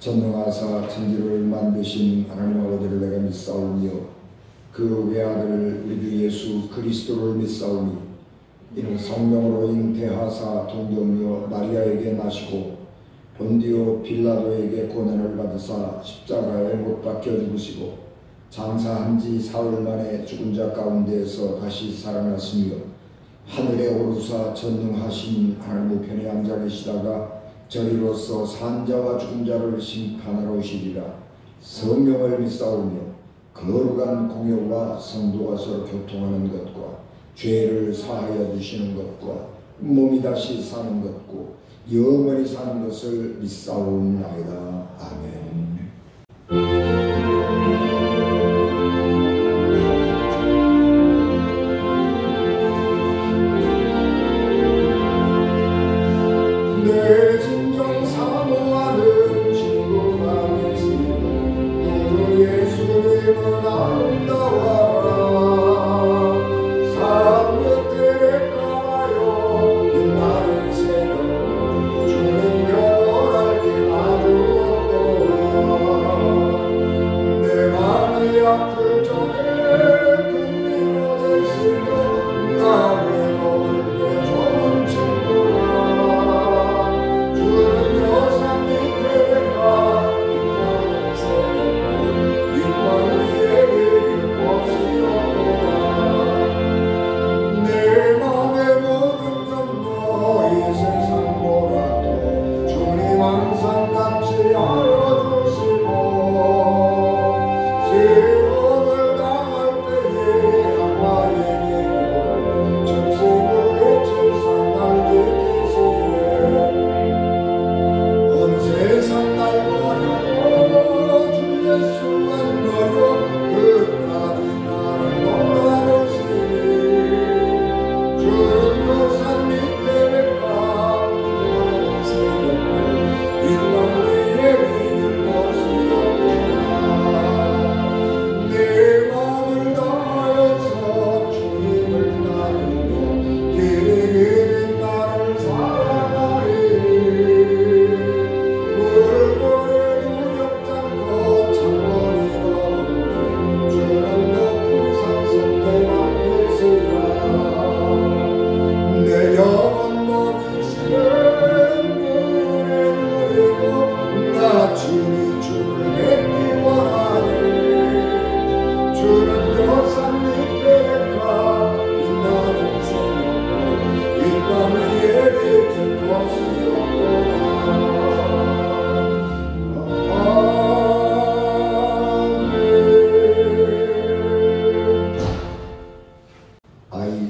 전능하사 천지를 만드신 하나님 아버지를 내가 믿사오며 그 외아들 우리 주 예수 그리스도를 믿사오니 이는 성령으로 잉태하사 동정녀 마리아에게 나시고 본디오 빌라도에게 고난을 받으사 십자가에 못 박혀 죽으시고 장사한 지 사흘 만에 죽은 자 가운데에서 다시 살아났으며 하늘에 오르사 전능하신 하나님의 편에 앉아 계시다가 저리로서 산자와 죽은 자를 심판하러 오시리라. 성령을 믿사오며 거룩한 공효와 성도가 서로 교통하는 것과 죄를 사하여 주시는 것과 몸이 다시 사는 것과 영원히 사는 것을 믿사옵나이다. 아멘.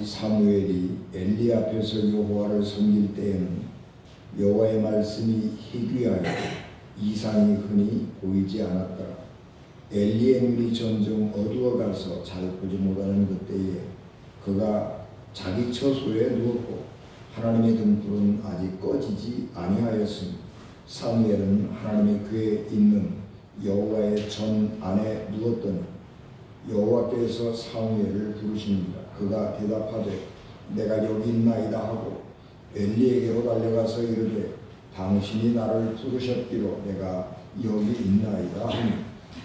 사무엘이 엘리 앞에서 여호와를 섬길 때에는 여호와의 말씀이 희귀하여 이상이 흔히 보이지 않았더라. 엘리의 눈이 점점 어두워가서 잘 보지 못하는 그때에 그가 자기 처소에 누웠고 하나님의 등불은 아직 꺼지지 아니하였으니 사무엘은 하나님의 궤에 있는 여호와의 전 안에 누웠더니 여호와께서 사무엘을 부르시니라. 그가 대답하되 내가 여기 있나이다 하고 엘리에게로 달려가서 이르되 당신이 나를 부르셨기로 내가 여기 있나이다 하니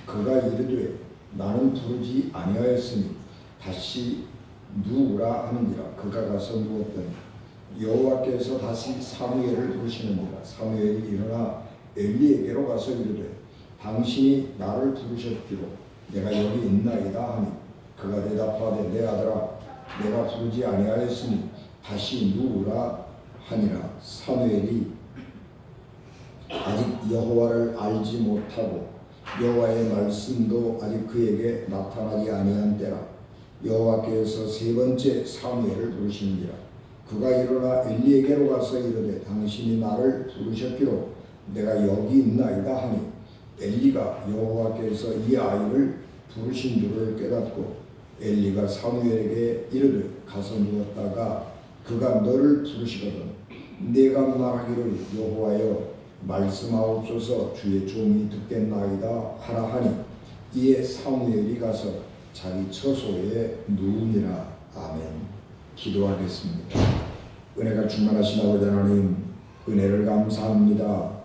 그가 이르되 나는 부르지 아니하였으니 다시 누우라 하는지라. 그가 가서 누웠더니 여호와께서 다시 사무엘을 부르시는지라. 사무엘이 일어나 엘리에게로 가서 이르되 당신이 나를 부르셨기로 내가 여기 있나이다 하니 그가 대답하되 내 아들아 내가 부르지 아니하였으니 다시 누우라 하니라. 사무엘이 아직 여호와를 알지 못하고 여호와의 말씀도 아직 그에게 나타나지 아니한 때라. 여호와께서 세 번째 사무엘을 부르시니라. 그가 일어나 엘리에게로 가서 이르되 당신이 나를 부르셨기로 내가 여기 있나이다 하니 엘리가 여호와께서 이 아이를 부르신 줄을 깨닫고 엘리가 사무엘에게 이르되 가서 누웠다가 그가 너를 부르시거든 내가 말하기를 여호와여 말씀하옵소서 주의 종이 듣겠나이다 하라 하니 이에 사무엘이 가서 자기 처소에 누우니라. 아멘. 기도하겠습니다. 은혜가 충만하신 아버지 하나님, 은혜를 감사합니다.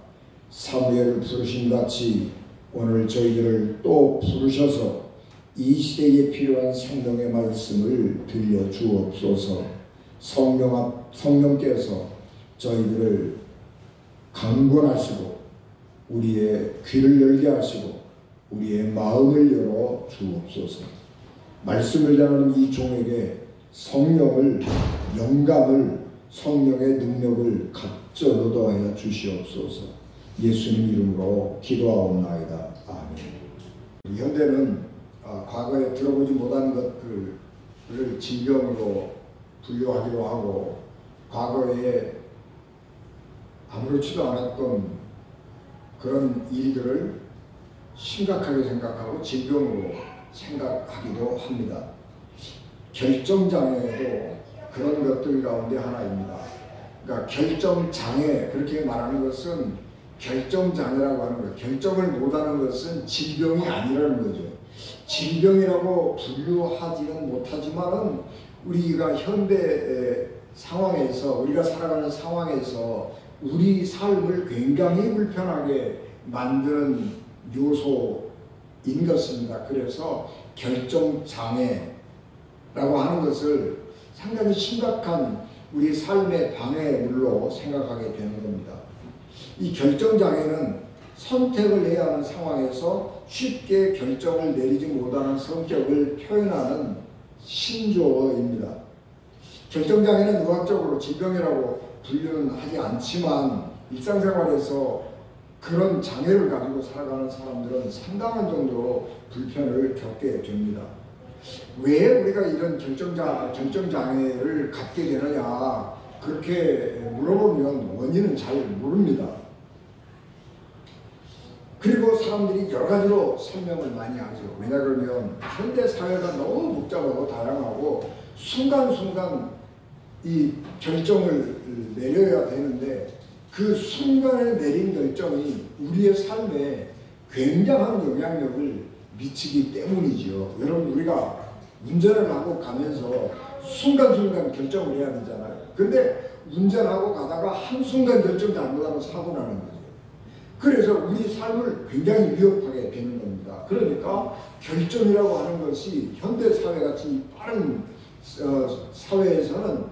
사무엘을 부르신 같이 오늘 저희들을 또 부르셔서 이 시대에 필요한 성령의 말씀을 들려 주옵소서. 성령께서 저희들을 강권하시고 우리의 귀를 열게 하시고 우리의 마음을 열어 주옵소서. 말씀을 전하는 이 종에게 성령을, 영감을, 성령의 능력을 가져 얻어야 주시옵소서. 예수님 이름으로 기도하옵나이다. 아멘. 현대는 과거에 들어보지 못한 것들을 질병으로 분류하기도 하고 과거에 아무렇지도 않았던 그런 일들을 심각하게 생각하고 질병으로 생각하기도 합니다. 결정장애도 그런 것들 가운데 하나입니다. 그러니까 결정장애, 그렇게 말하는 것은 결정장애라고 하는 거예요. 결정을 못하는 것은 질병이 아니라는 거죠. 질병이라고 분류하지는 못하지만은 우리가 현대 상황에서, 우리가 살아가는 상황에서 우리 삶을 굉장히 불편하게 만드는 요소인 것입니다. 그래서 결정장애라고 하는 것을 상당히 심각한 우리 삶의 방해물로 생각하게 되는 겁니다. 이 결정장애는 선택을 해야 하는 상황에서 쉽게 결정을 내리지 못하는 성격을 표현하는 신조어입니다. 결정장애는 의학적으로 질병이라고 분류는 하지 않지만 일상생활에서 그런 장애를 가지고 살아가는 사람들은 상당한 정도로 불편을 겪게 됩니다. 왜 우리가 이런 결정장애를 갖게 되느냐, 그렇게 물어보면 원인은 잘 모릅니다. 그리고 사람들이 여러 가지로 설명을 많이 하죠. 왜냐 그러면 현대 사회가 너무 복잡하고 다양하고 순간순간 이 결정을 내려야 되는데 그 순간에 내린 결정이 우리의 삶에 굉장한 영향력을 미치기 때문이죠. 여러분, 우리가 운전을 하고 가면서 순간순간 결정을 해야 되잖아요. 근데 운전하고 가다가 한순간 결정 잘못하면 사고 나는 거죠. 그래서 우리 삶을 굉장히 위협하게 되는 겁니다. 그러니까 결정이라고 하는 것이 현대사회같이 빠른 사회에서는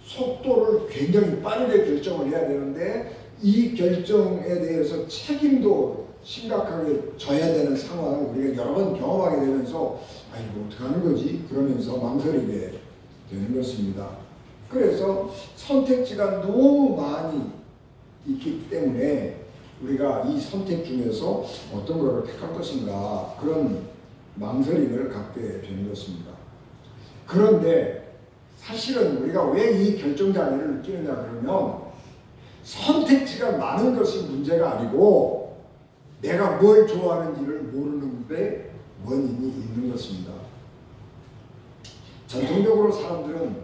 속도를 굉장히 빠르게 결정을 해야 되는데 이 결정에 대해서 책임도 심각하게 져야 되는 상황을 우리가 여러 번 경험하게 되면서 이거 어떡하는 거지? 그러면서 망설이게 되는 것입니다. 그래서 선택지가 너무 많이 있기 때문에 우리가 이 선택 중에서 어떤 것을 택할 것인가 그런 망설임을 갖게 되는 것입니다. 그런데 사실은 우리가 왜 이 결정장애를 느끼느냐 그러면 선택지가 많은 것이 문제가 아니고 내가 뭘 좋아하는지를 모르는 데 원인이 있는 것입니다. 전통적으로 사람들은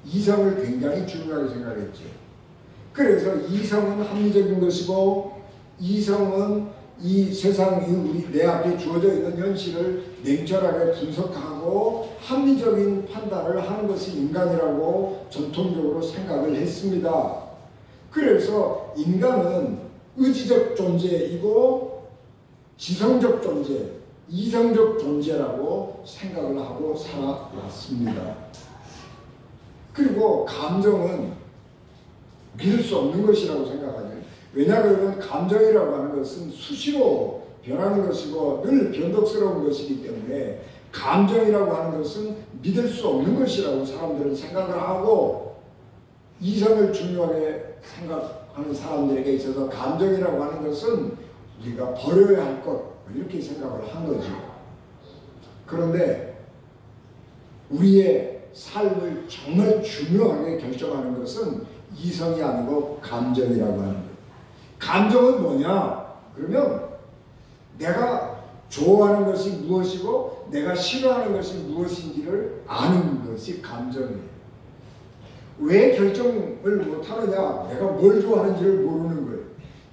이성을 굉장히 중요하게 생각했죠. 그래서 이성은 합리적인 것이고 이성은 이 세상, 내 앞에 주어져 있는 현실을 냉철하게 분석하고 합리적인 판단을 하는 것이 인간이라고 전통적으로 생각을 했습니다. 그래서 인간은 의지적 존재이고 지성적 존재, 이성적 존재라고 생각을 하고 살아왔습니다. 그리고 감정은 믿을 수 없는 것이라고 생각하죠. 왜냐하면 감정이라고 하는 것은 수시로 변하는 것이고 늘 변덕스러운 것이기 때문에 감정이라고 하는 것은 믿을 수 없는 것이라고 사람들은 생각을 하고 이성을 중요하게 생각하는 사람들에게 있어서 감정이라고 하는 것은 우리가 버려야 할 것 이렇게 생각을 한 거죠. 그런데 우리의 삶을 정말 중요하게 결정하는 것은 이성이 아니고 감정이라고 하는 거예요. 감정은 뭐냐? 그러면 내가 좋아하는 것이 무엇이고 내가 싫어하는 것이 무엇인지를 아는 것이 감정이에요. 왜 결정을 못하느냐? 내가 뭘 좋아하는지를 모르는 거예요.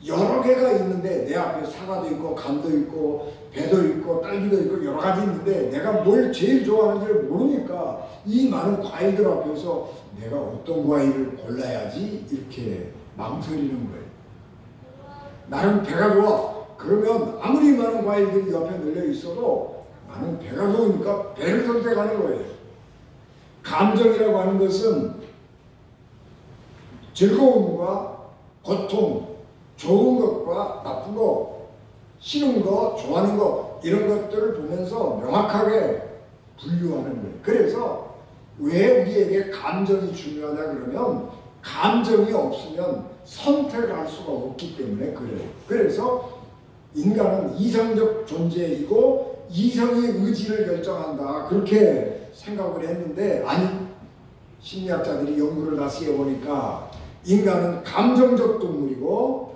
여러 개가 있는데 내 앞에 사과도 있고 감도 있고 배도 있고 딸기도 있고 여러 가지 있는데 내가 뭘 제일 좋아하는지를 모르니까 이 많은 과일들 앞에서 내가 어떤 과일을 골라야지 이렇게 망설이는 거예요. 나는 배가 좋아. 그러면 아무리 많은 과일들이 옆에 널려 있어도 나는 배가 좋으니까 배를 선택하는 거예요. 감정이라고 하는 것은 즐거움과 고통, 좋은 것과 나쁜 것, 싫은 것, 좋아하는 것, 이런 것들을 보면서 명확하게 분류하는 거예요. 그래서 왜 우리에게 감정이 중요하냐 그러면 감정이 없으면 선택할 수가 없기 때문에 그래요. 그래서 인간은 이성적 존재이고 이성의 의지를 결정한다, 그렇게 생각을 했는데, 아니, 심리학자들이 연구를 다시 해보니까 인간은 감정적 동물이고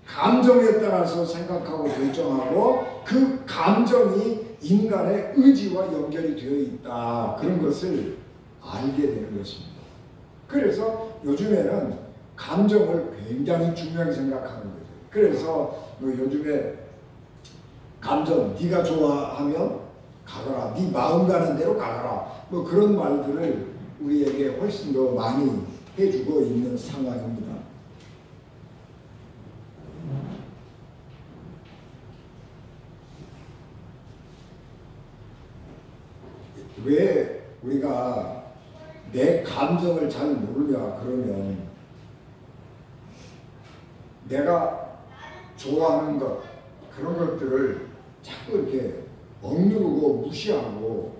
감정에 따라서 생각하고 결정하고 그 감정이 인간의 의지와 연결이 되어 있다, 그런 것을 알게 되는 것입니다. 그래서 요즘에는 감정을 굉장히 중요하게 생각하는 거죠. 그래서 요즘에 감정, 네가 좋아하면 가거라, 네 마음 가는 대로 가거라, 뭐 그런 말들을 우리에게 훨씬 더 많이 해주고 있는 상황입니다. 왜 우리가 내 감정을 잘 모르냐 그러면, 내가 좋아하는 것, 그런 것들을 자꾸 이렇게 억누르고 무시하고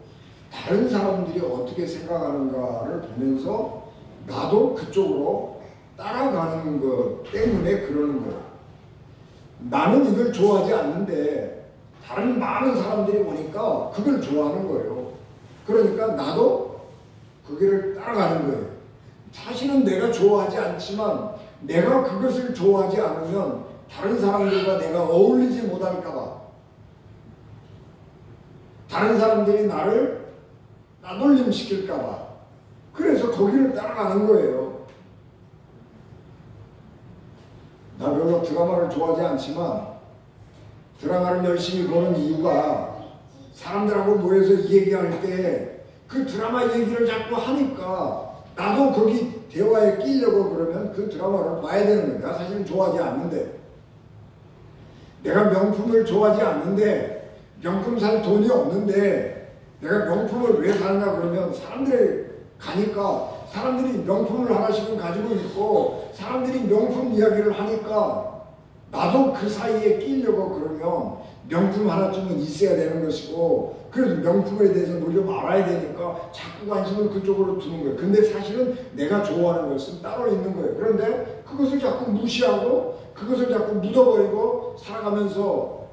다른 사람들이 어떻게 생각하는가를 보면서 나도 그쪽으로 따라가는 것 때문에 그러는 거예요. 나는 이걸 좋아하지 않는데 다른 많은 사람들이 보니까 그걸 좋아하는 거예요. 그러니까 나도 그 길을 따라가는 거예요. 사실은 내가 좋아하지 않지만 내가 그것을 좋아하지 않으면 다른 사람들과 내가 어울리지 못할까 봐, 다른 사람들이 나를 따돌림시킬까 봐, 그래서 거기를 따라가는 거예요. 나 별로 드라마를 좋아하지 않지만 드라마를 열심히 보는 이유가 사람들하고 모여서 얘기할 때 그 드라마 얘기를 자꾸 하니까 나도 거기 대화에 끼려고 그러면 그 드라마를 봐야 되는 거예요. 내가 사실은 좋아하지 않는데, 내가 명품을 좋아하지 않는데, 명품 살 돈이 없는데 내가 명품을 왜 사느냐 그러면 사람들이 가니까 사람들이 명품을 하나씩은 가지고 있고 사람들이 명품 이야기를 하니까 나도 그 사이에 끼려고 그러면 명품 하나쯤은 있어야 되는 것이고, 그래서 명품에 대해서 뭘 좀 알아야 되니까 자꾸 관심을 그쪽으로 두는 거예요. 근데 사실은 내가 좋아하는 것은 따로 있는 거예요. 그런데 그것을 자꾸 무시하고 그것을 자꾸 묻어버리고 살아가면서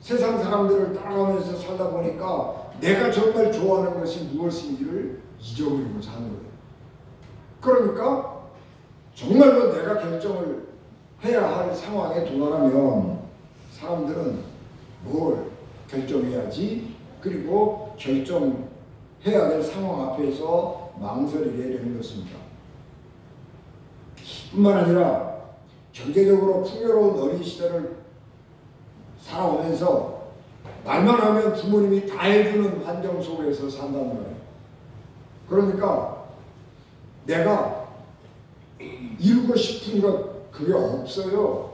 세상 사람들을 따라가면서 살다 보니까 내가 정말 좋아하는 것이 무엇인지를 잊어버리고 사는 거예요. 그러니까 정말로 내가 결정을 해야 할 상황에 도달하면 사람들은 뭘 결정해야지, 그리고 결정해야 될 상황 앞에서 망설이게 되는 것입니다. 뿐만 아니라 경제적으로 풍요로운 어린 시절을 살아오면서 말만 하면 부모님이 다 해주는 환경 속에서 산단 말이에요. 그러니까 내가 이루고 싶은 것, 그게 없어요.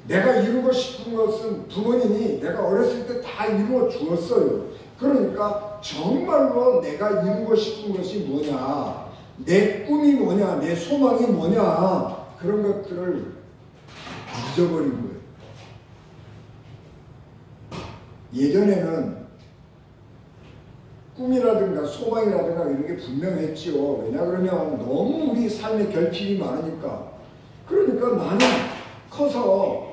내가 이루고 싶은 것은 부모님이 내가 어렸을 때 다 이루어 주었어요. 그러니까 정말로 내가 이루고 싶은 것이 뭐냐, 내 꿈이 뭐냐, 내 소망이 뭐냐, 그런 것들을 잊어버린 거예요. 예전에는 꿈이라든가 소망이라든가 이런 게 분명했지요. 왜냐 그러면 너무 우리 삶에 결핍이 많으니까. 그러니까 나는 커서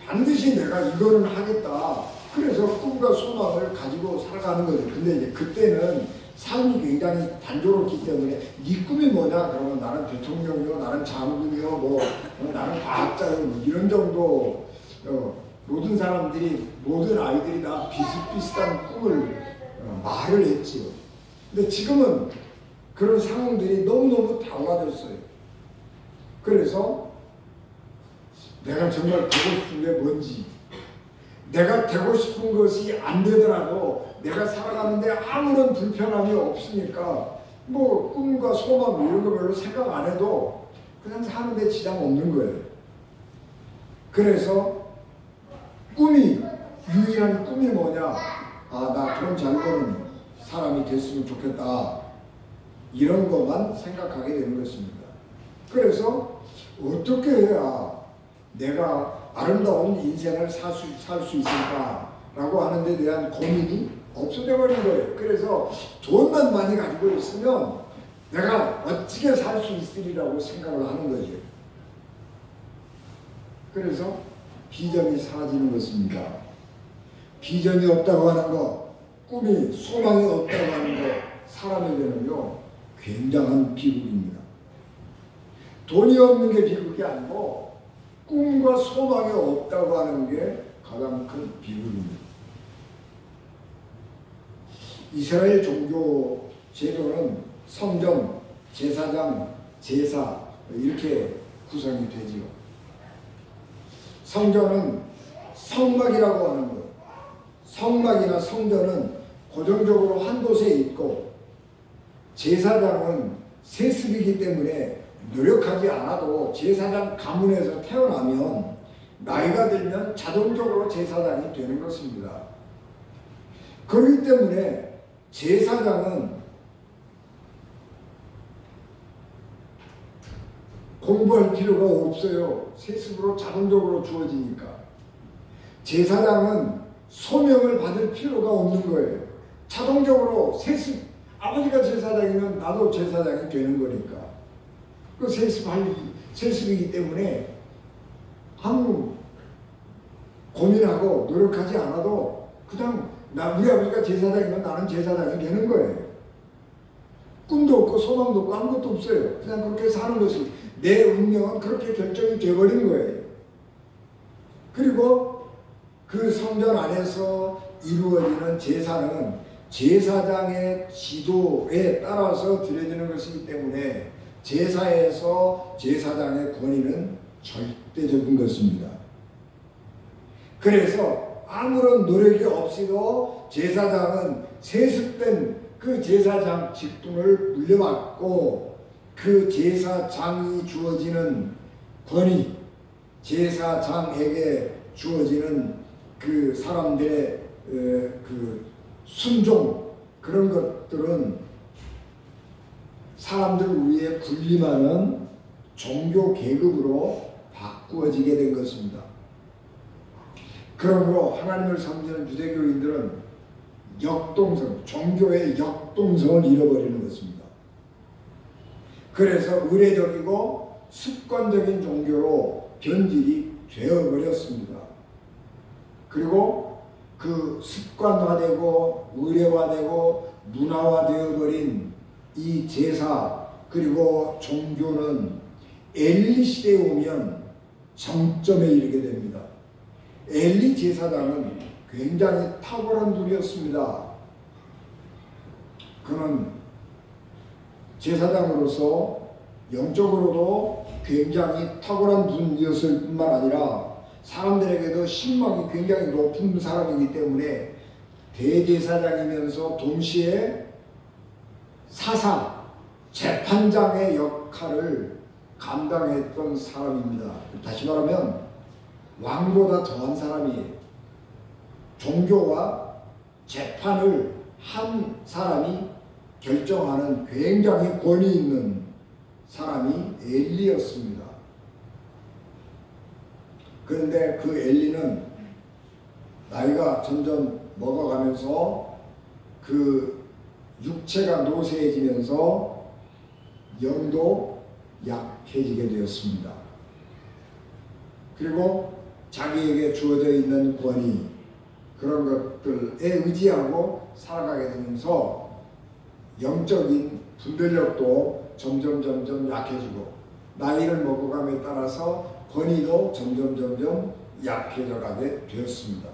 반드시 내가 이거는 하겠다, 그래서 꿈과 소망을 가지고 살아가는 거죠. 근데 이제 그때는 삶이 굉장히 단조롭기 때문에 네 꿈이 뭐냐 그러면 나는 대통령이요, 나는 장군이요, 뭐 나는 과학자요, 뭐 이런 정도, 모든 사람들이, 모든 아이들이 다 비슷비슷한 꿈을 말을 했지요. 근데 지금은 그런 상황들이 너무너무 다양해졌어요. 그래서 내가 정말 되고 싶은 게 뭔지, 내가 되고 싶은 것이 안 되더라도 내가 살아가는데 아무런 불편함이 없으니까 뭐 꿈과 소망 이런 거 별로 생각 안 해도 그냥 사는데 지장 없는 거예요. 그래서 꿈이, 유일한 꿈이 뭐냐? 아, 나 돈 잘 버는 사람이 됐으면 좋겠다. 이런 것만 생각하게 되는 것입니다. 그래서 어떻게 해야 내가 아름다운 인생을 살 수 있을까라고 하는 데 대한 고민이 없어져 버린 거예요. 그래서 돈만 많이 가지고 있으면 내가 멋지게 살 수 있으리라고 생각을 하는 거죠. 그래서 비전이 사라지는 것입니다. 비전이 없다고 하는 것, 꿈이, 소망이 없다고 하는 것, 사람에게는요 굉장한 비극입니다. 돈이 없는 게 비극이 아니고 꿈과 소망이 없다고 하는 게 가장 큰 비극입니다. 이스라엘 종교 제도는 성전, 제사장, 제사 이렇게 구성이 되지요. 성전은 성막이라고 하는 것, 성막이나 성전은 고정적으로 한 곳에 있고, 제사장은 세습이기 때문에 노력하지 않아도 제사장 가문에서 태어나면 나이가 들면 자동적으로 제사장이 되는 것입니다. 그렇기 때문에 제사장은 공부할 필요가 없어요. 세습으로 자동적으로 주어지니까. 제사장은 소명을 받을 필요가 없는 거예요. 자동적으로 세습, 아버지가 제사장이면 나도 제사장이 되는 거니까. 그 세습이기 때문에 아무 고민하고 노력하지 않아도 그냥 우리 아버지가 제사장이면 나는 제사장이 되는 거예요. 꿈도 없고 소망도 없고 아무것도 없어요. 그냥 그렇게 사는 것이, 내 운명은 그렇게 결정이 되어버린 거예요. 그리고 그 성전 안에서 이루어지는 제사는 제사장의 지도에 따라서 드려지는 것이기 때문에 제사에서 제사장의 권위는 절대적인 것입니다. 그래서 아무런 노력이 없이도 제사장은 세습된 그 제사장 직분을 물려받고, 그 제사장이 주어지는 권위, 제사장에게 주어지는 그 사람들의 그 순종, 그런 것들은 사람들 위에 군림하는 종교 계급으로 바꾸어지게 된 것입니다. 그러므로 하나님을 섬기는 유대교인들은 역동성, 종교의 역동성을 잃어버리는 것입니다. 그래서 의례적이고 습관적인 종교로 변질이 되어버렸습니다. 그리고 그 습관화되고 의례화되고 문화화되어버린 이 제사 그리고 종교는 엘리 시대에 오면 정점에 이르게 됩니다. 엘리 제사장은 굉장히 탁월한 분이었습니다. 그는 제사장으로서 영적으로도 굉장히 탁월한 분이었을 뿐만 아니라 사람들에게도 신망이 굉장히 높은 사람이기 때문에 대제사장이면서 동시에 사상, 재판장의 역할을 감당했던 사람입니다. 다시 말하면 왕보다 더한 사람이에요. 종교와 재판을 한 사람이 결정하는 굉장히 권위 있는 사람이 엘리였습니다. 그런데 그 엘리는 나이가 점점 먹어가면서 그 육체가 노쇠해지면서 영도 약해지게 되었습니다. 그리고 자기에게 주어져 있는 권위, 그런 것들에 의지하고 살아가게 되면서 영적인 분별력도 점점 약해지고, 나이를 먹어감에 따라서 권위도 점점 약해져 가게 되었습니다.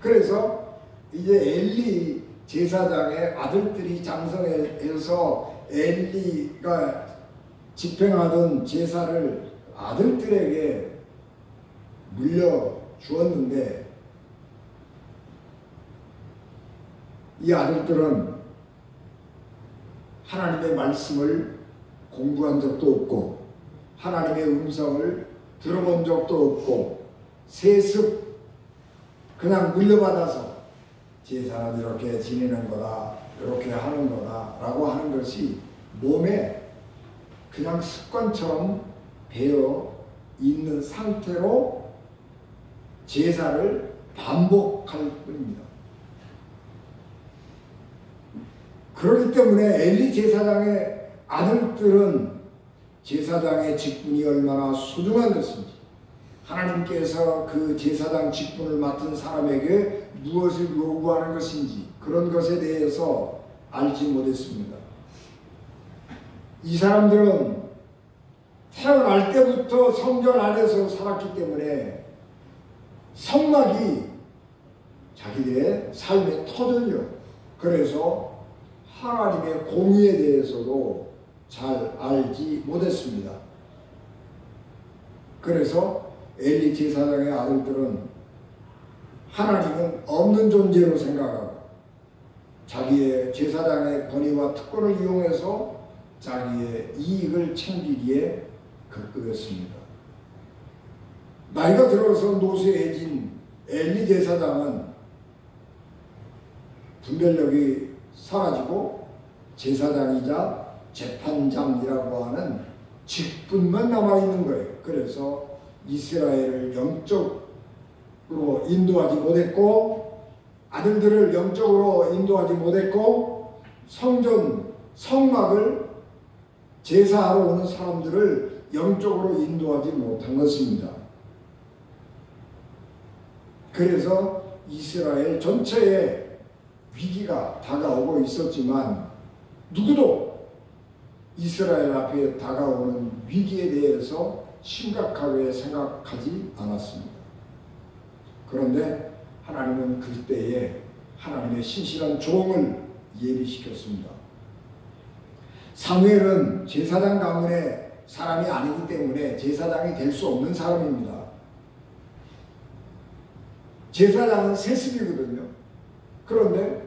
그래서 이제 엘리 제사장의 아들들이 장성해서 엘리가 집행하던 제사를 아들들에게 물려주었는데, 이 아들들은 하나님의 말씀을 공부한 적도 없고 하나님의 음성을 들어본 적도 없고 세습 그냥 물려받아서 제사는 이렇게 지내는 거다, 이렇게 하는 거다 라고 하는 것이 몸에 그냥 습관처럼 배어 있는 상태로 제사를 반복할 뿐입니다. 그렇기 때문에 엘리 제사장의 아들들은 제사장의 직분이 얼마나 소중한 것인지, 하나님께서 그 제사장 직분을 맡은 사람에게 무엇을 요구하는 것인지 그런 것에 대해서 알지 못했습니다. 이 사람들은 태어날 때부터 성전 안에서 살았기 때문에 성막이 자기들의 삶의 터전이요. 그래서 하나님의 공의에 대해서도 잘 알지 못했습니다. 그래서 엘리 제사장의 아들들은 하나님은 없는 존재로 생각하고 자기의 제사장의 권위와 특권을 이용해서 자기의 이익을 챙기기에 급급했습니다. 나이가 들어서 노쇠해진 엘리 제사장은 분별력이 사라지고 제사장이자 재판장이라고 하는 직분만 남아있는 거예요. 그래서 이스라엘을 영적으로 인도하지 못했고, 아들들을 영적으로 인도하지 못했고, 성막을 제사하러 오는 사람들을 영적으로 인도하지 못한 것입니다. 그래서 이스라엘 전체에 위기가 다가오고 있었지만 누구도 이스라엘 앞에 다가오는 위기에 대해서 심각하게 생각하지 않았습니다. 그런데 하나님은 그때에 하나님의 신실한 종을 예비시켰습니다. 사무엘은 제사장 가문의 사람이 아니기 때문에 제사장이 될 수 없는 사람입니다. 제사장은 세습이거든요. 그런데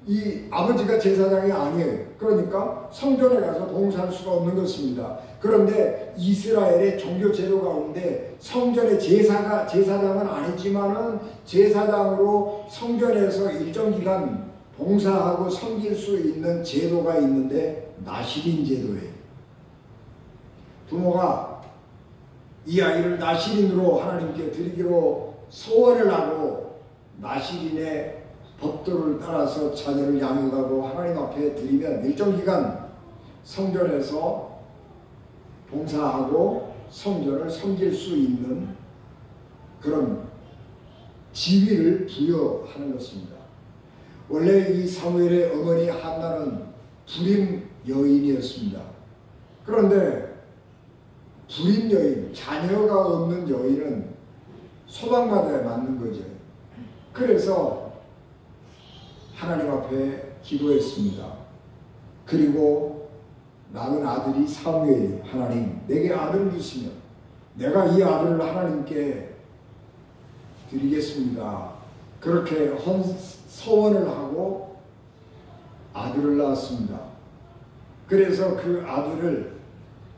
이 아버지가 제사장이 아니에요. 그러니까 성전에 가서 봉사할 수가 없는 것입니다. 그런데 이스라엘의 종교 제도 가운데 성전의 제사장은 아니지만은 제사장으로 성전에서 일정 기간 봉사하고 섬길 수 있는 제도가 있는데 나실인 제도예요. 부모가 이 아이를 나실인으로 하나님께 드리기로 소원을 하고 나실인의 법도를 따라서 자녀를 양육하고 하나님 앞에 드리면 일정 기간 성전에서 봉사하고 성전을 섬길 수 있는 그런 지위를 부여하는 것입니다. 원래 이 사무엘의 어머니 한나는 불임 여인이었습니다. 그런데 불임 여인, 자녀가 없는 여인은 소방받아야 맞는 거죠. 그래서 하나님 앞에 기도했습니다. 그리고 낳은 아들이 사무엘이 하나님 내게 아들을 주시면 내가 이 아들을 하나님께 드리겠습니다. 그렇게 소원을 하고 아들을 낳았습니다. 그래서 그 아들을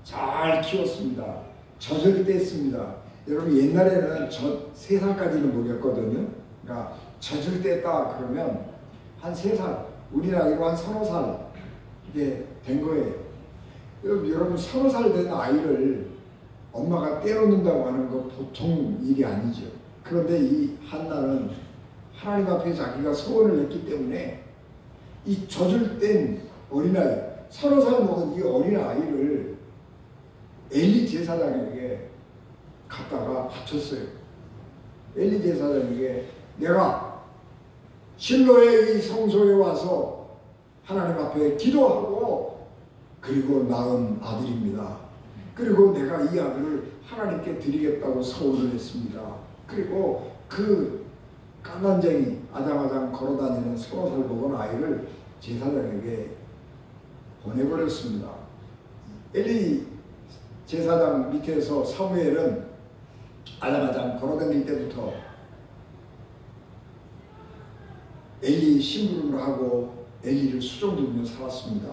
잘 키웠습니다. 젖을 뗐습니다. 여러분 옛날에는 젖 3살까지는 먹였거든요. 그러니까 젖을 뗐다 그러면 한 3살, 우리 나이로 한 3~5살 이게 된 거예요. 여러분 3~5살 된 아이를 엄마가 떼어놓는다고 하는 거 보통 일이 아니죠. 그런데 이 한나는 하나님 앞에 자기가 소원을 냈기 때문에 이 젖을 뗀 어린아이, 3~5살 먹은 이 어린아이를 엘리 제사장에게 갖다가 바쳤어요. 엘리 제사장에게 내가 실로의 이 성소에 와서 하나님 앞에 기도하고 그리고 낳은 아들입니다. 그리고 내가 이 아들을 하나님께 드리겠다고 서원을 했습니다. 그리고 그 까만쟁이 아장아장 걸어다니는 3~5살 먹은 아이를 제사장에게 보내버렸습니다. 엘리 제사장 밑에서 사무엘은 아장아장 걸어다닐 때부터 엘리 심부름을 하고 엘리를 수종들며 살았습니다.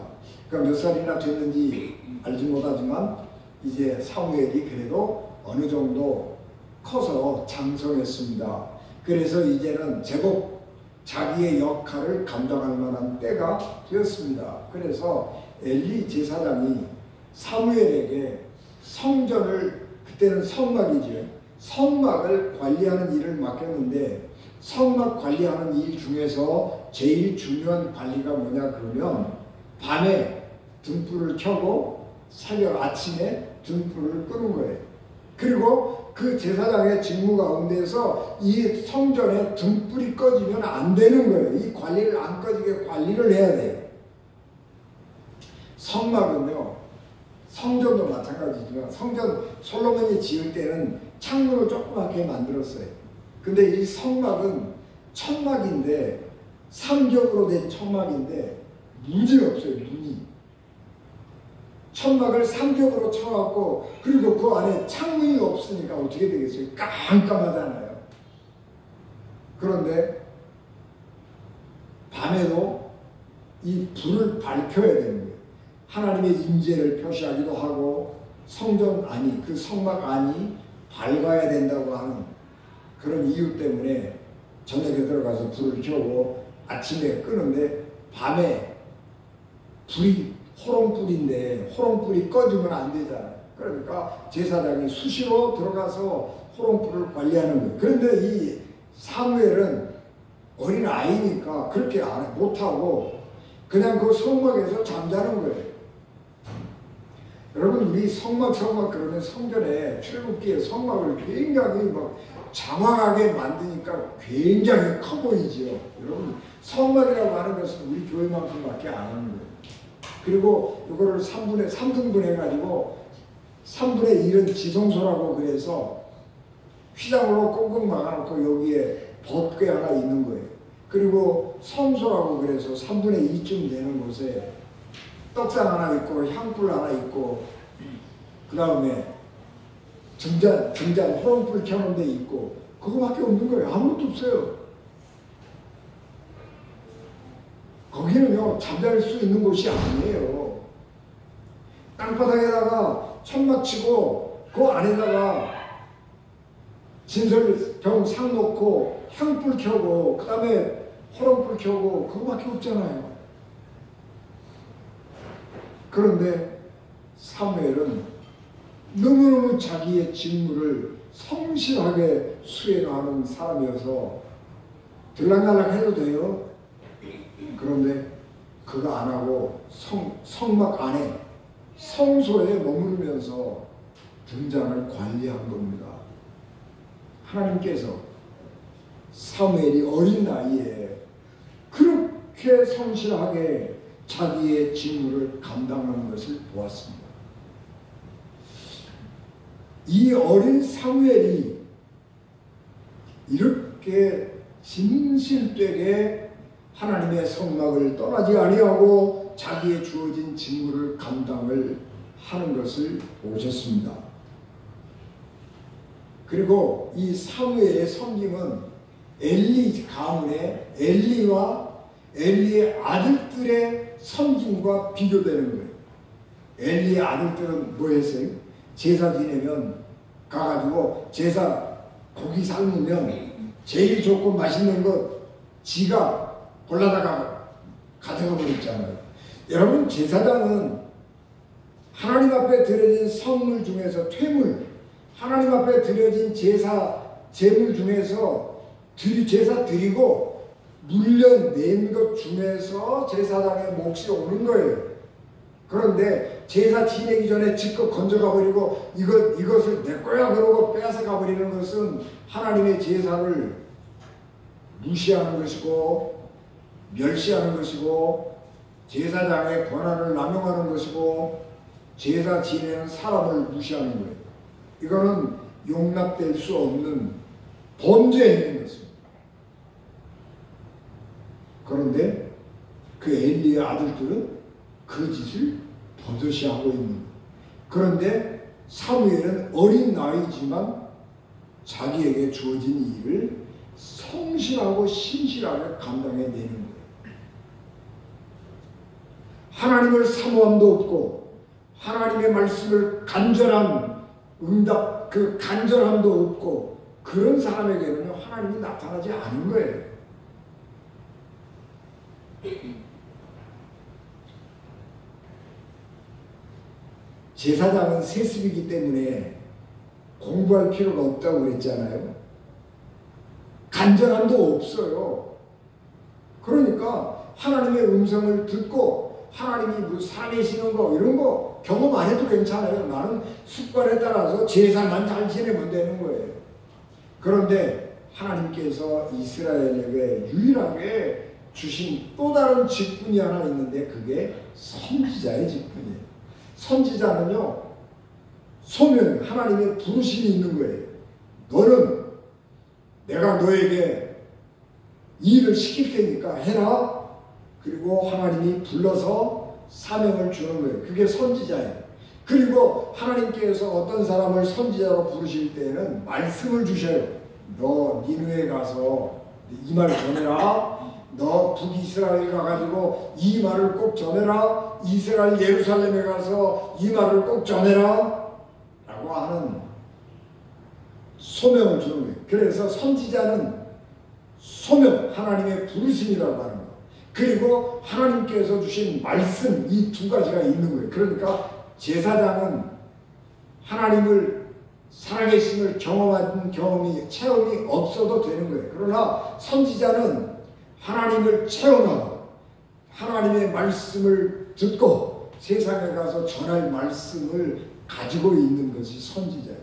그러니까 몇 살이나 됐는지 알지 못하지만 이제 사무엘이 그래도 어느 정도 커서 장성했습니다. 그래서 이제는 제법 자기의 역할을 감당할 만한 때가 되었습니다. 그래서 엘리 제사장이 사무엘에게 성전을, 그때는 성막이죠, 성막을 관리하는 일을 맡겼는데, 성막 관리하는 일 중에서 제일 중요한 관리가 뭐냐 그러면 밤에 등불을 켜고 새벽 아침에 등불을 끄는 거예요. 그리고 그 제사장의 직무 가운데서 이 성전에 등불이 꺼지면 안 되는 거예요. 이 관리를 안 꺼지게 관리를 해야 돼요. 성막은요, 성전도 마찬가지지만 성전 솔로몬이 지을 때는 창문을 조그맣게 만들었어요. 근데 이 성막은 천막인데, 삼겹으로 된 천막인데 문이 없어요. 문이. 천막을 삼겹으로 쳐갖고, 그리고 그 안에 창문이 없으니까 어떻게 되겠어요? 깜깜하잖아요. 그런데 밤에도 이 불을 밝혀야 되는 거예요. 하나님의 임재를 표시하기도 하고, 성전 안이, 그 성막 안이 밝아야 된다고 하는 그런 이유 때문에 저녁에 들어가서 불을 켜고 아침에 끄는데, 밤에 불이 호롱불인데 호롱불이 꺼지면 안 되잖아요. 그러니까 제사장이 수시로 들어가서 호롱불을 관리하는 거예요. 그런데 이 사무엘은 어린 아이니까 그렇게 못하고 그냥 그 성막에서 잠자는 거예요. 여러분, 우리 성막 그러면 성전에 출애굽기에 성막을 굉장히 막 장황하게 만드니까 굉장히 커 보이지요. 여러분, 성막이라고 하는 것은 우리 교회만큼밖에 안 하는 거예요. 그리고 이거를 3등분 해가지고 3분의 1은 지성소라고 그래서 휘장으로 꽁꽁 막아놓고 여기에 법궤 하나 있는 거예요. 그리고 성소라고 그래서 3분의 2쯤 되는 곳에 떡상 하나 있고 향불 하나 있고, 그 다음에 등잔 호롱불 켜는 데 있고, 그거밖에 없는 거예요. 아무것도 없어요. 거기는요, 잠잘 수 있는 곳이 아니에요. 땅바닥에다가 천막 치고 그 안에다가 진설병 상 놓고 향불 켜고 그 다음에 호롱불 켜고 그거밖에 없잖아요. 그런데 사무엘은 너무너무 자기의 직무를 성실하게 수행하는 사람이어서 들락날락 해도 돼요. 그런데 그거 안 하고 성막 안에 성소에 머무르면서 등잔을 관리한 겁니다. 하나님께서 사무엘이 어린 나이에 그렇게 성실하게 자기의 직무를 감당하는 것을 보았습니다. 이 어린 사무엘이 이렇게 진실되게 하나님의 성막을 떠나지 아니하고 자기의 주어진 직무를 감당을 하는 것을 보셨습니다. 그리고 이 사무엘의 섬김은 엘리 가문의 엘리와 엘리의 아들들의 섬김과 비교되는 거예요. 엘리의 아들들은 뭐 했어요? 제사 지내면 가가지고 제사 고기 삶으면 제일 좋고 맛있는 것 지가 골라다가 가져가 버렸잖아요. 여러분, 제사장은 하나님 앞에 드려진 선물 중에서 퇴물, 하나님 앞에 드려진 제물 중에서 제사 드리고 물려낸 것 중에서 제사장의 몫이 오는 거예요. 그런데 제사 지내기 전에 직접 건져가 버리고 이것을 내 거야 그러고 빼앗아가 버리는 것은 하나님의 제사를 무시하는 것이고 멸시하는 것이고 제사장의 권한을 남용하는 것이고 제사 지내는 사람을 무시하는 거예요. 이거는 용납될 수 없는 범죄인 것입니다. 그런데 그 엘리의 아들들은 그 짓을 버젓이 하고 있는 거예요. 그런데 사무엘은 어린 나이지만 자기에게 주어진 일을 성실하고 신실하게 감당해내는 거예요. 하나님을 사모함도 없고 하나님의 말씀을 간절한 응답, 그 간절함도 없고 그런 사람에게는 하나님이 나타나지 않은 거예요. 제사장은 세습이기 때문에 공부할 필요가 없다고 그랬잖아요. 간절함도 없어요. 그러니까 하나님의 음성을 듣고 하나님이 살리시는 거 이런 거 경험 안 해도 괜찮아요. 나는 습관에 따라서 제사만 잘 지내면 되는 거예요. 그런데 하나님께서 이스라엘에게 유일하게 주신 또 다른 직분이 하나 있는데 그게 선지자의 직분이에요. 선지자는요, 소명, 하나님의 부르심이 있는 거예요. 너는 내가 너에게 일을 시킬 테니까 해라. 그리고 하나님이 불러서 사명을 주는 거예요. 그게 선지자예요. 그리고 하나님께서 어떤 사람을 선지자로 부르실 때에는 말씀을 주셔요. 너 니느웨에 가서 이 말 전해라. 너 북이스라엘 가가지고 이 말을 꼭 전해라. 이스라엘 예루살렘에 가서 이 말을 꼭 전해라. 라고 하는 소명을 주는 거예요. 그래서 선지자는 소명, 하나님의 부르심이라고 하는 거예요. 그리고 하나님께서 주신 말씀, 이 두 가지가 있는 거예요. 그러니까 제사장은 하나님을 살아계심을 경험한 체험이 없어도 되는 거예요. 그러나 선지자는 하나님을 체험하고 하나님의 말씀을 듣고 세상에 가서 전할 말씀을 가지고 있는 것이 선지자예요.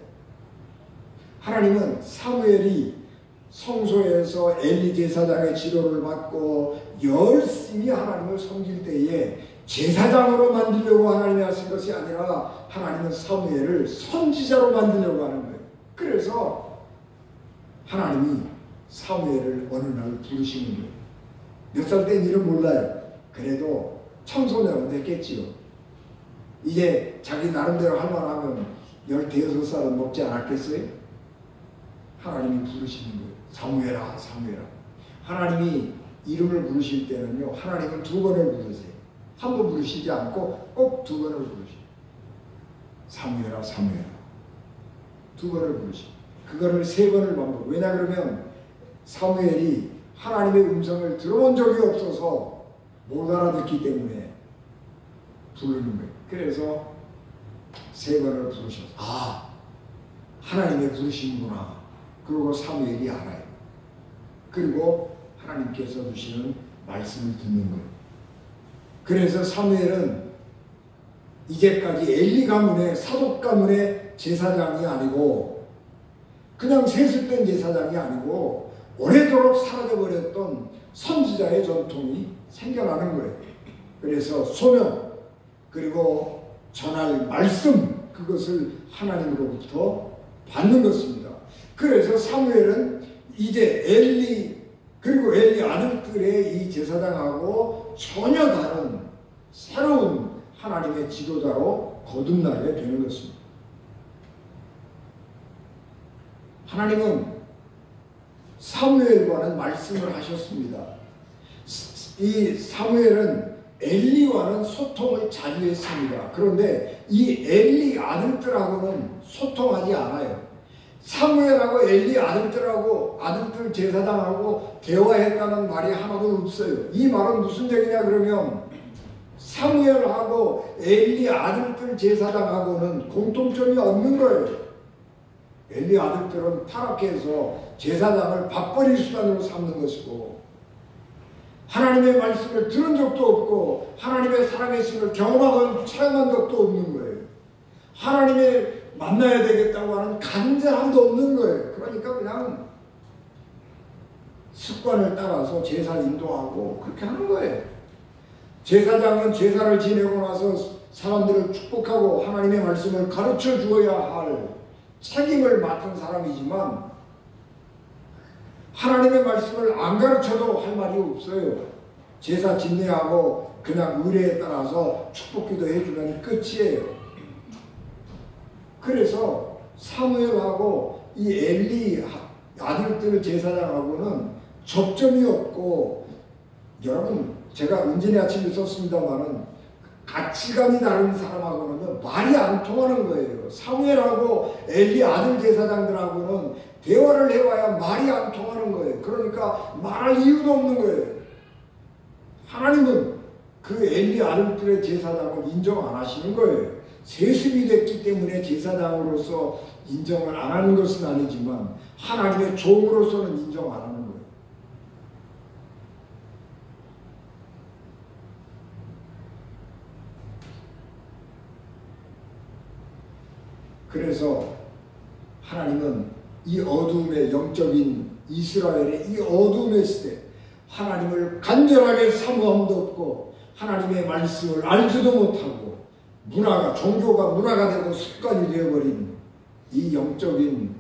하나님은 사무엘이 성소에서 엘리 제사장의 지도를 받고 열심히 하나님을 섬길 때에 제사장으로 만들려고 하나님이 하신 것이 아니라 하나님은 사무엘을 선지자로 만들려고 하는 거예요. 그래서 하나님이 사무엘을 어느 날 부르시는 거예요. 몇 살 때인지는 몰라요. 그래도 청소년은 됐겠지요. 이제 자기 나름대로 할 만하면 15살은 먹지 않았겠어요? 하나님이 부르시는 거예요. 사무엘아, 사무엘아. 하나님이 이름을 부르실 때는요, 하나님은 두 번을 부르세요. 한 번 부르시지 않고 꼭 두 번을 부르셔요. 사무엘아, 사무엘아. 두 번을 부르셔요. 그거를 세 번을 반복. 왜냐 그러면 사무엘이 하나님의 음성을 들어본 적이 없어서 못 알아듣기 때문에 부르는 거예요. 그래서 세 번을 부르셔서 아, 하나님의 부르시는구나. 그리고 사무엘이 알아요. 그리고 하나님께서 주시는 말씀을 듣는 거예요. 그래서 사무엘은 이제까지 엘리 가문의 사독 가문의 제사장이 아니고 그냥 세습된 제사장이 아니고 오래도록 사라져버렸던 선지자의 전통이 생겨나는 거예요. 그래서 소명 그리고 전할 말씀 그것을 하나님으로부터 받는 것입니다. 그래서 사무엘은 이제 엘리 그리고 엘리 아들들의 이 제사장하고 전혀 다른 새로운 하나님의 지도자로 거듭나게 되는 것입니다. 하나님은 사무엘과는 말씀을 하셨습니다. 이 사무엘은 엘리와는 소통을 자주 했습니다. 그런데 이 엘리 아들들하고는 소통하지 않아요. 사무엘하고 엘리 아들들 제사장하고 대화했다는 말이 하나도 없어요. 이 말은 무슨 얘기냐 그러면 사무엘하고 엘리 아들들 제사장하고는 공통점이 없는 거예요. 엘리 아들들은 타락해서 제사장을 밥벌이 수단으로 삼는 것이고 하나님의 말씀을 들은 적도 없고 하나님의 살아계심을 경험하고 체험한 적도 없는 거예요. 하나님의 만나야 되겠다고 하는 간절함도 없는 거예요. 그러니까 그냥 습관을 따라서 제사 인도하고 그렇게 하는 거예요. 제사장은 제사를 지내고 나서 사람들을 축복하고 하나님의 말씀을 가르쳐 주어야 할 책임을 맡은 사람이지만 하나님의 말씀을 안 가르쳐도 할 말이 없어요. 제사 진례하고 그냥 의례에 따라서 축복기도 해주면 끝이에요. 그래서 사무엘하고 이 엘리 아들들 제사장하고는 접점이 없고 여러분 제가 은진의 아침에 썼습니다마는 가치관이 다른 사람하고는 말이 안 통하는 거예요. 사무엘하고 엘리 아들 제사장들하고는 대화를 해봐야 말이 안 통하는 거예요. 그러니까 말할 이유도 없는 거예요. 하나님은 그 엘리 아들들의 제사장을 인정 안 하시는 거예요. 세습이 됐기 때문에 제사장으로서 인정을 안 하는 것은 아니지만 하나님의 종으로서는 인정 안 하는 거예요. 그래서 하나님은 이 어둠의 영적인 이스라엘의 이 어둠의 시대 하나님을 간절하게 사모함도 없고 하나님의 말씀을 알지도 못하고 문화가 종교가 문화가 되고 습관이 되어버린 이 영적인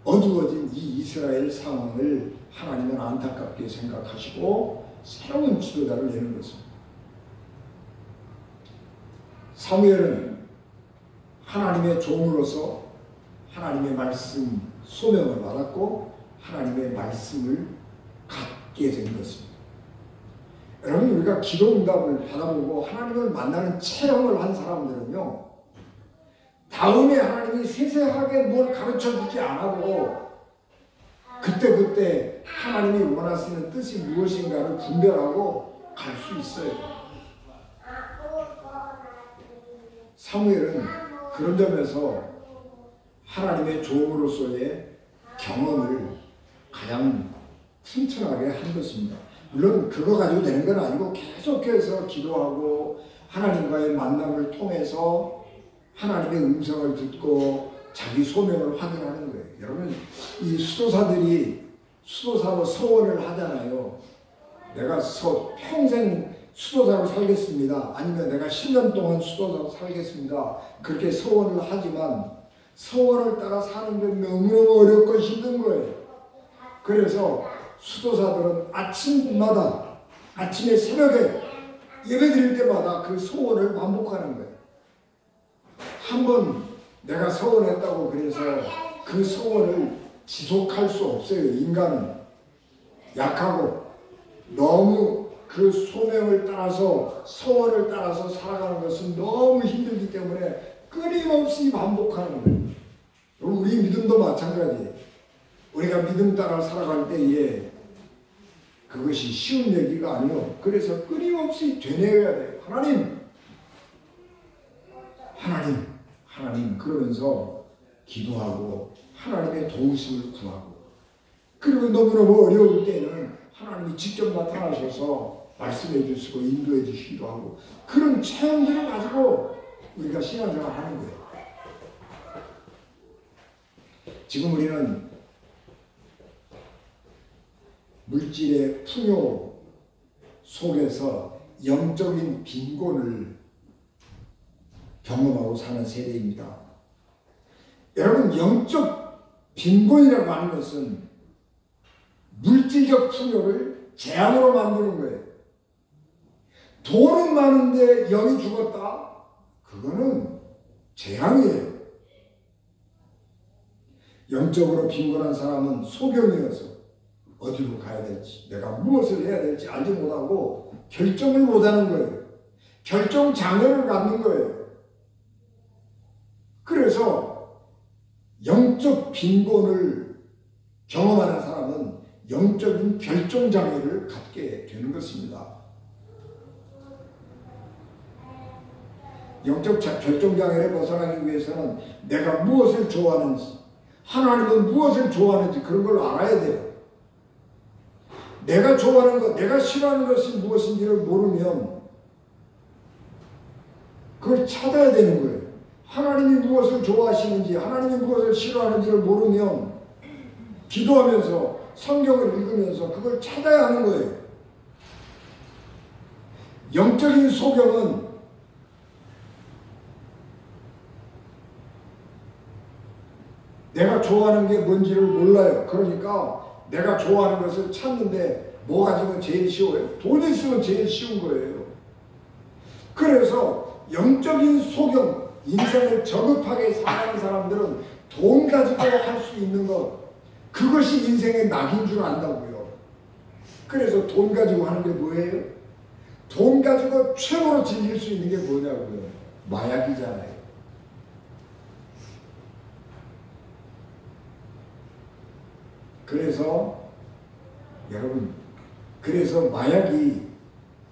어두워진 이 이스라엘 상황을 하나님은 안타깝게 생각하시고 새로운 지도자를 내는 것입니다. 사무엘은 하나님의 종으로서 하나님의 말씀 소명을 받았고 하나님의 말씀을 갖게 된 것입니다. 여러분 우리가 기도 응답을 받아보고 하나님을 만나는 체험을 한 사람들은요 다음에 하나님이 세세하게 뭘 가르쳐주지 않아도 그때그때 하나님이 원하시는 뜻이 무엇인가를 분별하고 갈 수 있어요. 사무엘은 그런 점에서 하나님의 종으로서의 경험을 가장 튼튼하게 한 것입니다. 물론 그거 가지고 되는 건 아니고 계속해서 기도하고 하나님과의 만남을 통해서 하나님의 음성을 듣고 자기 소명을 확인하는 거예요. 여러분 이 수도사로 서원을 하잖아요. 내가 평생 수도사로 살겠습니다. 아니면 내가 10년 동안 수도사로 살겠습니다. 그렇게 서원을 하지만 서원을 따라 사는 게 너무너무 어렵고 힘든 거예요. 그래서 수도사들은 아침에 새벽에 예배 드릴 때마다 그 소원을 반복하는 거예요. 한번 내가 서원했다고 그래서 그 소원을 지속할 수 없어요. 인간은 약하고 너무 그 소명을 따라서 서원을 따라서 살아가는 것은 너무 힘들기 때문에 끊임없이 반복하는 거예요. 우리 믿음도 마찬가지예요. 우리가 믿음 따라 살아갈 때에 그것이 쉬운 얘기가 아니요. 그래서 끊임없이 되뇌어야 돼요. 하나님 그러면서 기도하고 하나님의 도우심을 구하고 그리고 너무너무 어려울 때는 하나님이 직접 나타나셔서 말씀해 주시고 인도해 주시기도 하고 그런 체험들을 가지고 우리가 신앙생활을 하는 거예요. 지금 우리는 물질의 풍요 속에서 영적인 빈곤을 경험하고 사는 세대입니다. 여러분 영적 빈곤이라고 하는 것은 물질적 풍요를 재앙으로 만드는 거예요. 돈은 많은데 영이 죽었다? 그거는 재앙이에요. 영적으로 빈곤한 사람은 소경이어서 어디로 가야 될지 내가 무엇을 해야 될지 알지 못하고 결정을 못하는 거예요. 결정 장애를 갖는 거예요. 그래서 영적 빈곤을 경험하는 사람은 영적인 결정 장애를 갖게 되는 것입니다. 영적 결정 장애를 벗어나기 위해서는 내가 무엇을 좋아하는지 하나님은 무엇을 좋아하는지 그런 걸 알아야 돼요. 내가 좋아하는 것, 내가 싫어하는 것이 무엇인지를 모르면 그걸 찾아야 되는 거예요. 하나님이 무엇을 좋아하시는지 하나님이 무엇을 싫어하는지를 모르면 기도하면서 성경을 읽으면서 그걸 찾아야 하는 거예요. 영적인 소경은 내가 좋아하는 게 뭔지를 몰라요. 그러니까 내가 좋아하는 것을 찾는데 뭐 가지고 제일 쉬워요? 돈 있으면 제일 쉬운 거예요. 그래서 영적인 소경, 인생을 저급하게 살아가는 사람들은 돈 가지고 할 수 있는 것, 그것이 인생의 낙인 줄 안다고요. 그래서 돈 가지고 하는 게 뭐예요? 돈 가지고 최고로 즐길 수 있는 게 뭐냐고요? 마약이잖아요. 그래서 여러분, 그래서 마약이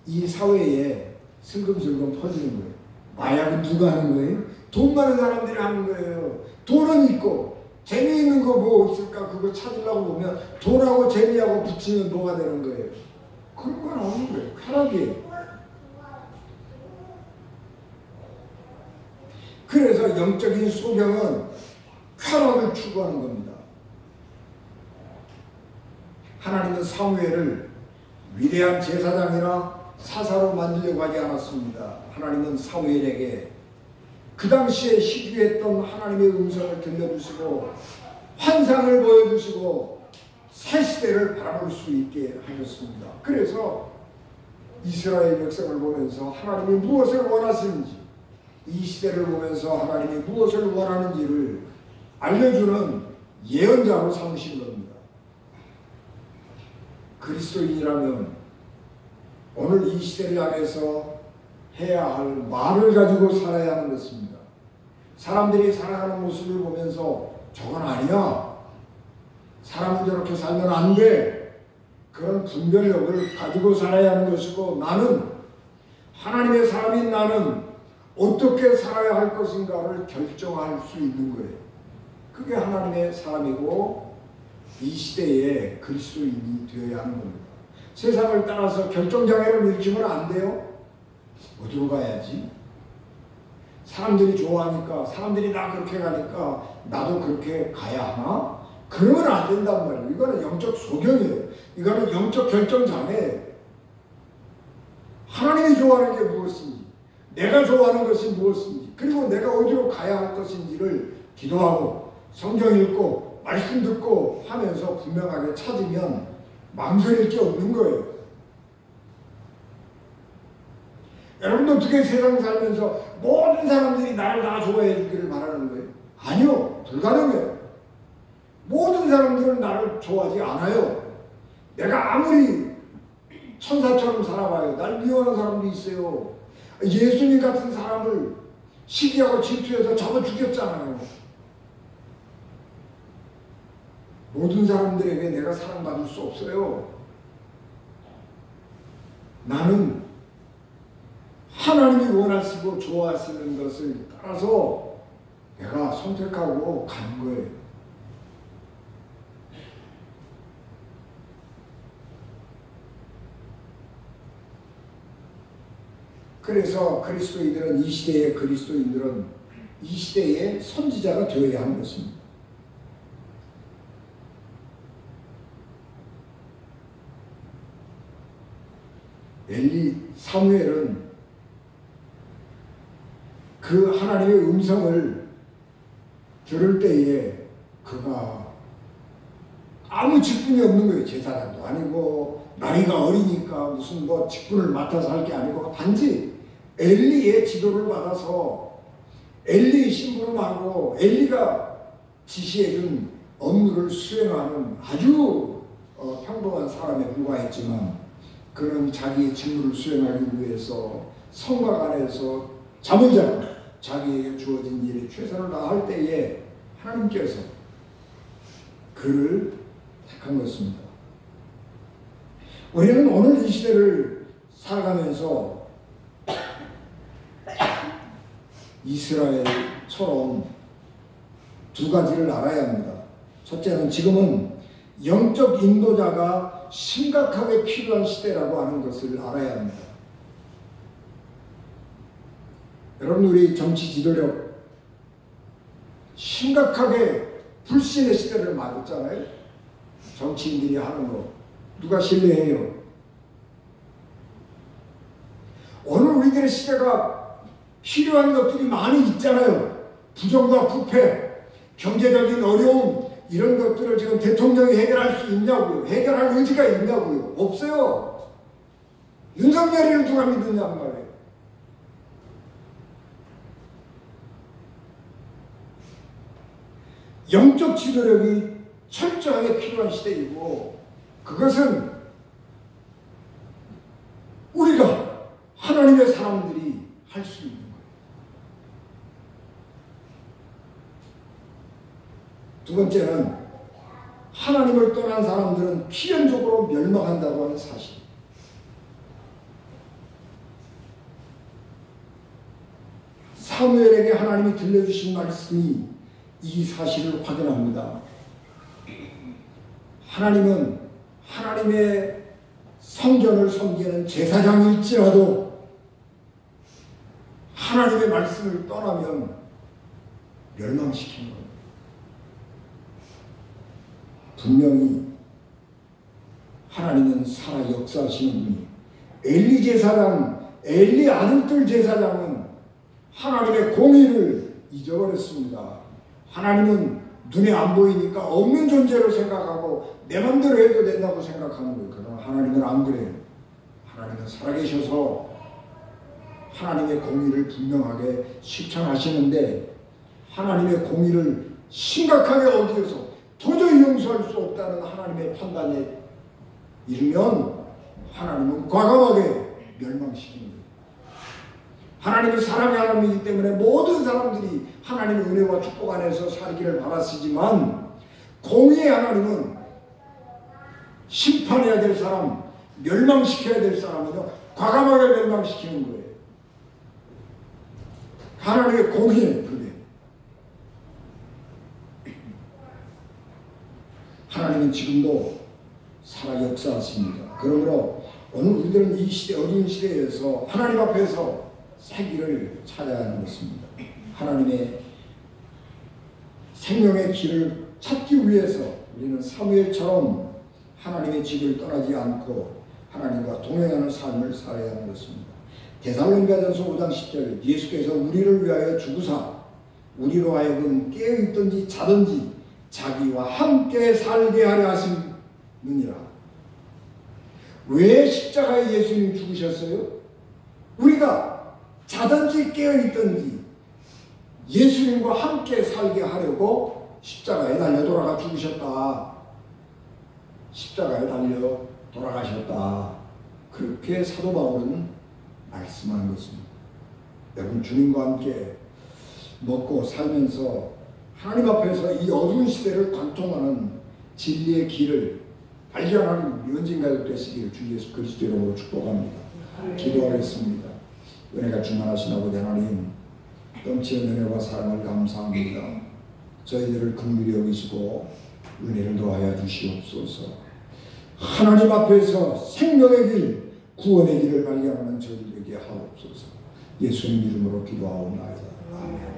이 사회에 슬금슬금 퍼지는 거예요. 마약은 누가 하는 거예요? 돈 많은 사람들이 하는 거예요. 돈은 있고 재미있는 거 뭐 없을까 그거 찾으려고 보면 돈하고 재미하고 붙이면 뭐가 되는 거예요? 그런 건 없는 거예요. 쾌락이에요. 그래서 영적인 소경은 쾌락을 추구하는 겁니다. 하나님은 사무엘을 위대한 제사장이나 사사로 만들려고 하지 않았습니다. 하나님은 사무엘에게 그 당시에 희귀했던 하나님의 음성을 들려주시고 환상을 보여주시고 새 시대를 바라볼 수 있게 하셨습니다. 그래서 이스라엘 백성을 보면서 하나님이 무엇을 원하시는지, 이 시대를 보면서 하나님이 무엇을 원하는지를 알려주는 예언자로 삼으신 겁니다. 그리스도인이라면 오늘 이 시대를 향해서 해야 할 말을 가지고 살아야 하는 것입니다. 사람들이 살아가는 모습을 보면서 저건 아니야, 사람은 저렇게 살면 안 돼, 그런 분별력을 가지고 살아야 하는 것이고, 나는 하나님의 사람인 나는 어떻게 살아야 할 것인가를 결정할 수 있는 거예요. 그게 하나님의 사람이고 이 시대에 그리스도인이 되어야 하는 겁니다. 세상을 따라서 결정장애를 일으키면 안 돼요. 어디로 가야지? 사람들이 좋아하니까, 사람들이 나 그렇게 가니까 나도 그렇게 가야 하나? 그러면 안 된단 말이에요. 이거는 영적 소경이에요. 이거는 영적 결정장애예요. 하나님이 좋아하는 게 무엇인지, 내가 좋아하는 것이 무엇인지, 그리고 내가 어디로 가야 할 것인지를 기도하고 성경 읽고 말씀 듣고 하면서 분명하게 찾으면 망설일 게 없는 거예요. 여러분도 어떻게 세상 살면서 모든 사람들이 나를 다 좋아해 주기를 바라는 거예요? 아니요. 불가능해요. 모든 사람들은 나를 좋아하지 않아요. 내가 아무리 천사처럼 살아봐요. 날 미워하는 사람도 있어요. 예수님 같은 사람을 시기하고 질투해서 잡아 죽였잖아요. 모든 사람들에게 내가 사랑받을 수 없어요. 나는 하나님이 원하시고 좋아하시는 것을 따라서 내가 선택하고 가는 거예요. 그래서 그리스도인들은, 이 시대의 그리스도인들은 이 시대의 선지자가 되어야 하는 것입니다. 사무엘은 그 하나님의 음성을 들을 때에 그가 아무 직분이 없는 거예요. 제사장도 아니고 나이가 어리니까 무슨 뭐 직분을 맡아서 할 게 아니고 단지 엘리의 지도를 받아서 엘리의 심부름하고 엘리가 지시해준 업무를 수행하는 아주 평범한 사람에 불과했지만, 그는 자기의 직무를 수행하기 위해서 성곽 안에서 잠을 자고 자기에게 주어진 일에 최선을 다할 때에 하나님께서 그를 택한 것입니다. 우리는 오늘 이 시대를 살아가면서 이스라엘처럼 두 가지를 알아야 합니다. 첫째는 지금은 영적 인도자가 심각하게 필요한 시대라고 하는 것을 알아야 합니다. 여러분, 우리 정치 지도력 심각하게 불신의 시대를 맞았잖아요. 정치인들이 하는 거 누가 신뢰해요? 오늘 우리들의 시대가 필요한 것들이 많이 있잖아요. 부정과 부패, 경제적인 어려움, 이런 것들을 지금 대통령이 해결할 수 있냐고요? 해결할 의지가 있냐고요? 없어요. 윤석열이를 누가 믿느냐는 말이에요. 영적 지도력이 철저하게 필요한 시대이고, 그것은 우리가 두 번째는 하나님을 떠난 사람들은 필연적으로 멸망한다고 하는 사실. 사무엘에게 하나님이 들려주신 말씀이 이 사실을 확인합니다. 하나님은 하나님의 성전을 섬기는 제사장일지라도 하나님의 말씀을 떠나면 멸망시키는 겁니다. 분명히 하나님은 살아 역사하시는 분이, 엘리 제사장, 엘리 아들들 제사장은 하나님의 공의를 잊어버렸습니다. 하나님은 눈에 안 보이니까 없는 존재로 생각하고 내 맘대로 해도 된다고 생각하는 거예요. 그러나 하나님은 안 그래요. 하나님은 살아계셔서 하나님의 공의를 분명하게 실천하시는데, 하나님의 공의를 심각하게 어기어서 도저히 용서할 수 없다는 하나님의 판단에 이르면 하나님은 과감하게 멸망시키는 거예요. 하나님은 사랑의 하나님이기 때문에 모든 사람들이 하나님의 은혜와 축복 안에서 살기를 바라시지만, 공의의 하나님은 심판해야 될 사람, 멸망시켜야 될 사람은요 과감하게 멸망시키는 거예요. 하나님의 공의예요. 그게 하나님은 지금도 살아 역사하십니다. 그러므로 오늘 우리들은 이 시대, 어려운 시대에서 하나님 앞에서 새 길을 찾아야 하는 것입니다. 하나님의 생명의 길을 찾기 위해서 우리는 사무엘처럼 하나님의 집을 떠나지 않고 하나님과 동행하는 삶을 살아야 하는 것입니다. 데살로니가전서 5장 10절, 예수께서 우리를 위하여 죽으사 우리로 하여금 깨어있든지 자든지 자기와 함께 살게 하려 하심이니라. 왜 십자가에 예수님이 죽으셨어요? 우리가 자든지 깨어있든지 예수님과 함께 살게 하려고 십자가에 달려 돌아가 죽으셨다. 십자가에 달려 돌아가셨다. 그렇게 사도 바울은 말씀한 것입니다. 여러분, 주님과 함께 먹고 살면서 하나님 앞에서 이 어두운 시대를 관통하는 진리의 길을 발견하는 유언진 가족 되시기를 주 예수 그리스도 이름으로 축복합니다. 기도하겠습니다. 은혜가 충만하신 아버지 하나님, 넘치는 은혜와 사랑을 감사합니다. 저희들을 긍휼히 여기시고 은혜를 더하여 주시옵소서. 하나님 앞에서 생명의 길, 구원의 길을 발견하는 저희들에게 하옵소서. 예수님 이름으로 기도하옵나이다. 아멘.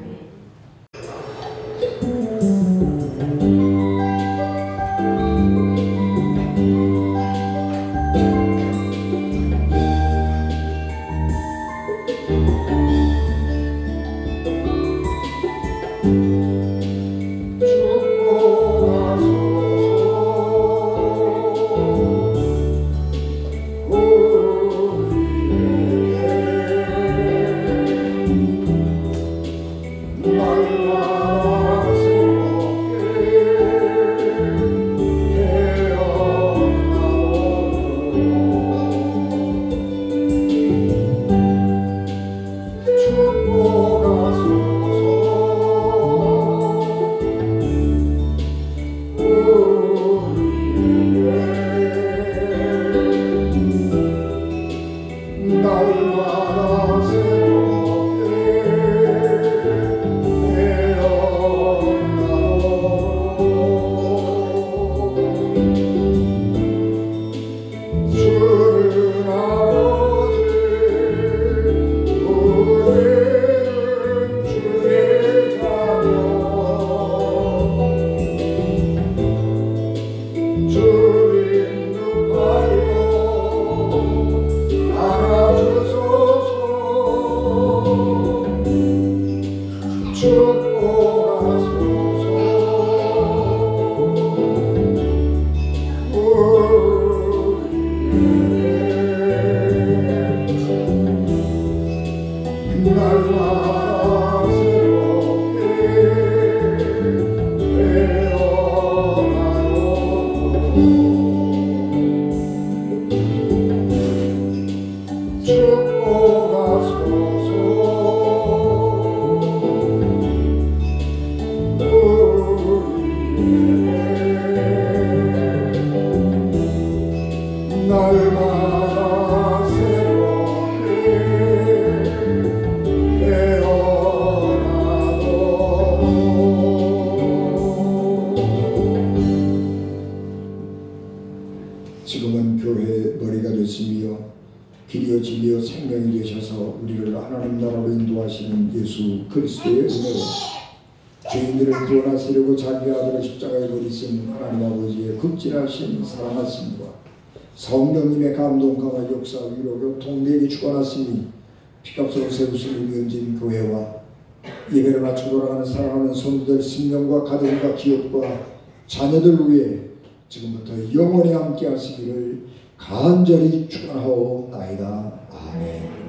예수 그리스도의 은혜와 죄인들을 구원하시려고 자기 아들을 십자가에 버리신 하나님 아버지의 극진하신 사랑하심과 성령님의 감동감화 역사 위로 교통 내게 주관하시니 피값으로 세우신 우리 은진 교회와 예배를 마치고 돌아가는 사랑하는 성도들 신령과 가정과 기업과 자녀들 위해 지금부터 영원히 함께 하시기를 간절히 축원하옵나이다. 아멘.